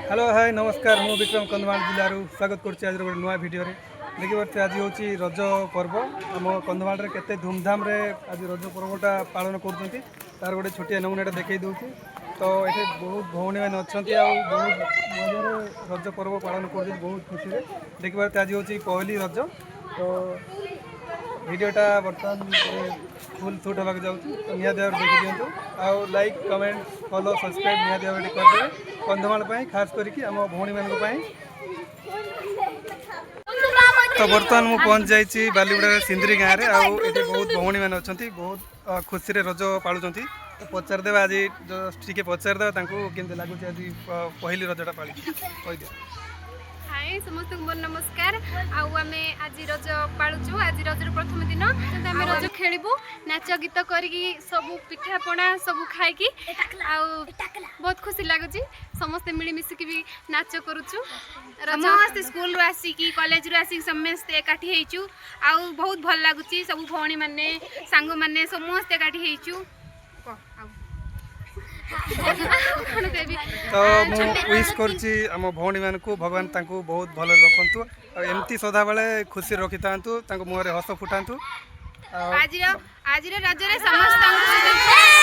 hello hi नमस्कार मु विक्रम कंधमाल जिलूर स्वागत करुच्ची आज गोटे नुआ भिडियो देखिए आज हूँ रज पर्व आम कंधमाल केते धूमधाम रे आज रज पर्वटा पालन कर तार गोटे छोटिया नमूनाटा देखई दूसरी तो ये बहुत भौणी मैंने अच्छा बहुत मजा रज पर्व पालन कर बहुत खुशी देखिए आज हूँ पहली रज तो भिडियोटा बर्तमान फुल सुट होगा जाऊँगी तो निहत भाव देखी दिंतु आउ लाइक कमेंट फॉलो सब्सक्राइब निहत भाव करदे कंधमाल खास करके आम भौणी मान तो बर्तमान मुझे पहुँच जाइए बालीगुड़ा सिंदरी गाँव में आउ ये बहुत भौणी मैंने अच्छा बहुत खुशी रज पालुंट तो पचारदे आज टे पचारदे केमती लगुच आज पहली रजटा पाली कहीदे हाय समस्त मोर नमस्कार आउ आमे आज रज पालुचु आज रजर प्रथम दिन आमे रज खेलबू नाच गीत करी सब पिठा पଣା सब खाई आउ बहुत खुशी लगुच समस्ते मिली मिसिकी भी नाच करूचु समस्त स्कूल रो आसिकी कॉलेज रो आसिकी समस्त एकाठी हेचु आउ बहुत भल लागुची सब भौणी माने सांग माने समस्त एकाठी हेचु तो विश करुच्ची आम भौणी मान भगवान तांको बहुत भल रखु एमती सदा बेले खुशी रखी था मुहर हस फुटा आज रजरे समस्त